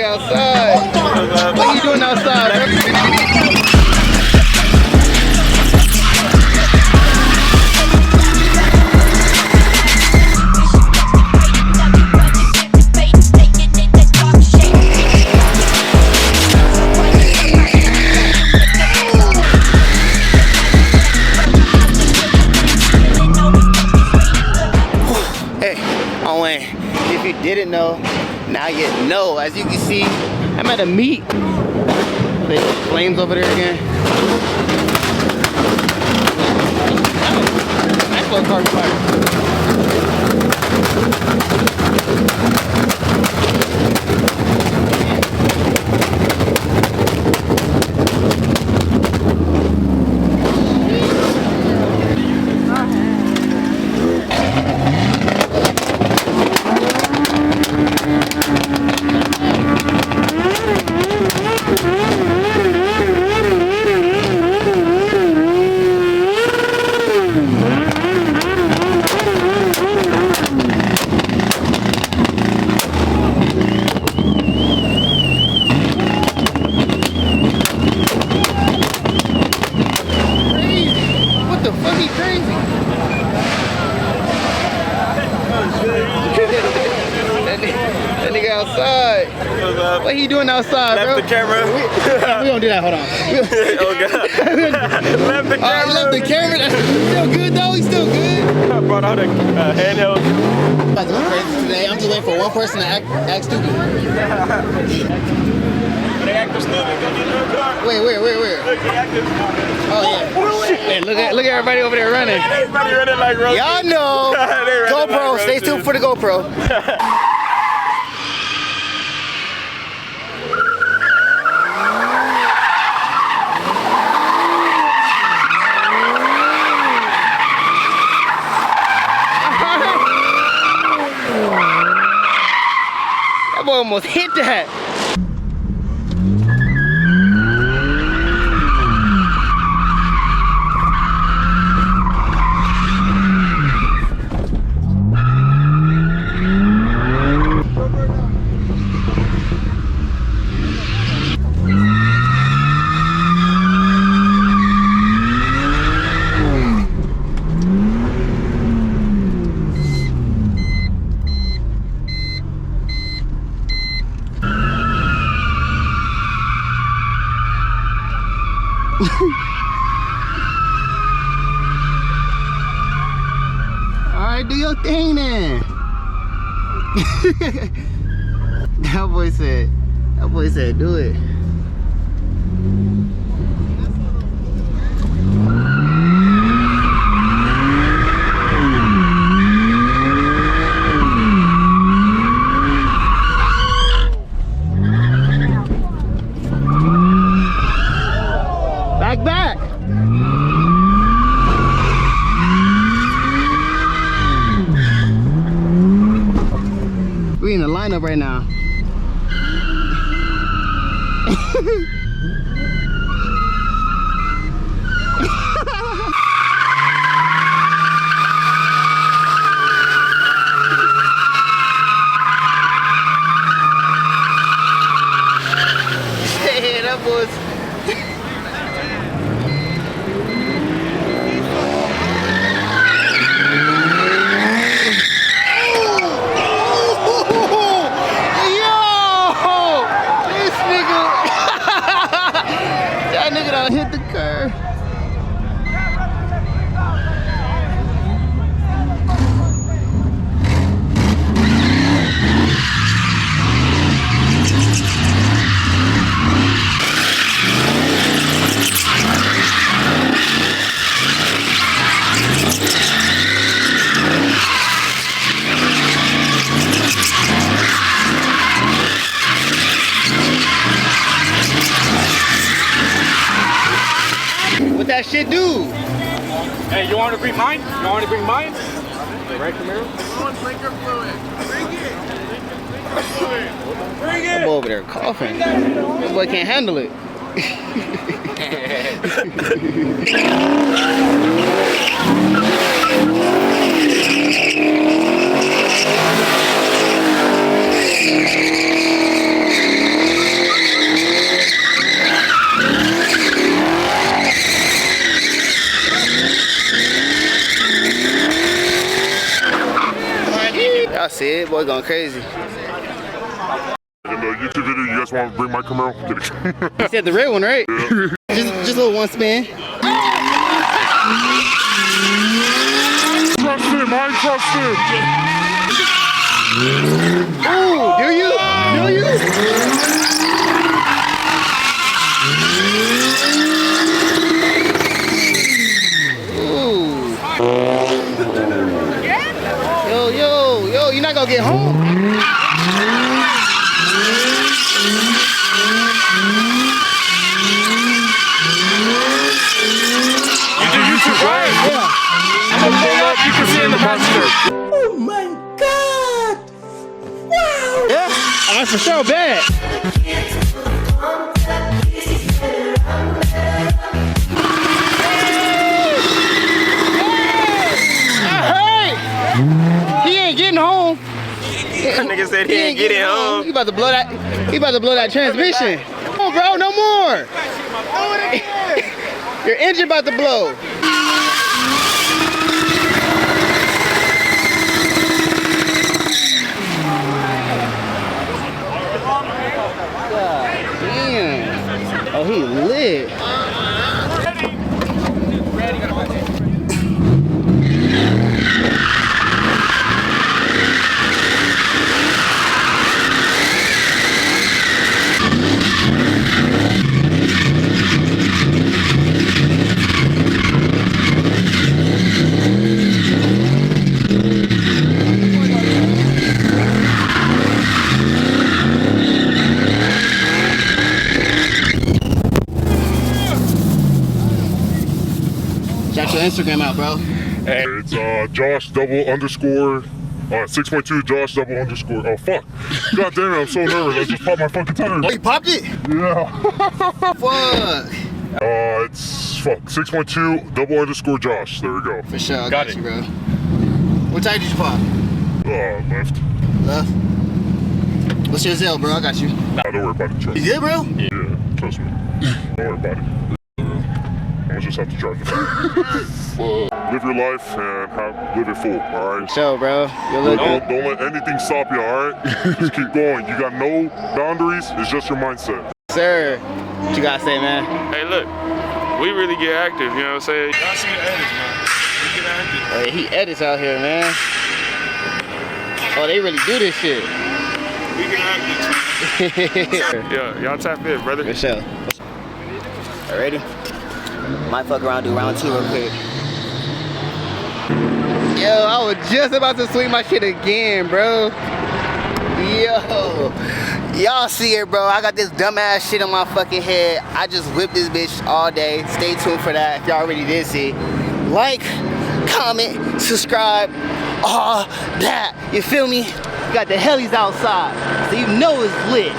nigga outside. What you doing outside, bro? If you didn't know, now you know. As you can see, I'm at a meet. There's flames over there again. Nice little carbon fiber. That nigga outside. What he doing outside, bro? Left the camera. We don't do that. Hold on. Oh God. Left the camera. Left the camera. That's still good though. He's still good. I brought out a handheld. I'm about to go crazy today. I'm just waiting for one person to act stupid. They acting stupid. Wait. Look, they acting stupid. Oh yeah. Hey, look at everybody over there running. Everybody running like roaches. Y'all know. GoPro. Like stay tuned for the GoPro. That boy almost hit that. Alright, do your thing then. That boy said do it. Back. We in the lineup right now. Hey, that was. That nigga done hit the curb. What that shit do? Hey, you want to bring mine? Right, Camaro? Bring it. That boy over there coughing. That boy can't handle it. this boy going crazy. In the YouTube video, you guys want to bring my Camaro? You said the red one, right? Yeah. just a little one spin. Trust him, I trust him. Ooh, do you? Do you? Yo, you're not gonna get home? You do YouTube, right? Yeah. I'm gonna pull up, you can see in the passenger. Oh my God! Wow! Yeah, that's for sure bad. He ain't getting home. That nigga said he ain't getting home. He about to blow that. He about to blow that transmission. Come on, bro, no more. Your engine about to blow. God damn. Oh, he lit. Shout your Instagram out, bro. Hey, it's Josh double underscore 6.2 Josh double underscore. Oh fuck! God damn it! I'm so nervous. I just popped my fucking tires. Oh, you popped it? Yeah. Fuck. It's fuck 6.2 double underscore Josh. There we go. For sure, I Got got it. you, bro. What tire did you pop? Left. Left. What's your Zell, bro? I got you. Nah, don't worry about it. Trust You me. did, bro? Yeah, trust me. Don't worry about it. I just have to drive it. Live your life and live it full, alright? For sure, bro. You look good. Don't let anything stop you, alright? Just keep going. You got no boundaries, it's just your mindset. Sir, what you gotta say, man? Hey, look, we really get active, you know what I'm saying? Y'all see the edits, man. We get active. Oh, yeah, he edits out here, man. Oh, they really do this shit. We get active. Yeah, y'all tap in, brother. For sure. All ready? Might fuck around, do round 2 real quick. Yo, I was just about to swing my shit again, bro. Yo, y'all see it, bro. I got this dumbass shit on my fucking head. I just whipped this bitch all day. Stay tuned for that if y'all already did see. Like, comment, subscribe, all that. You feel me? You got the helis outside, so you know it's lit.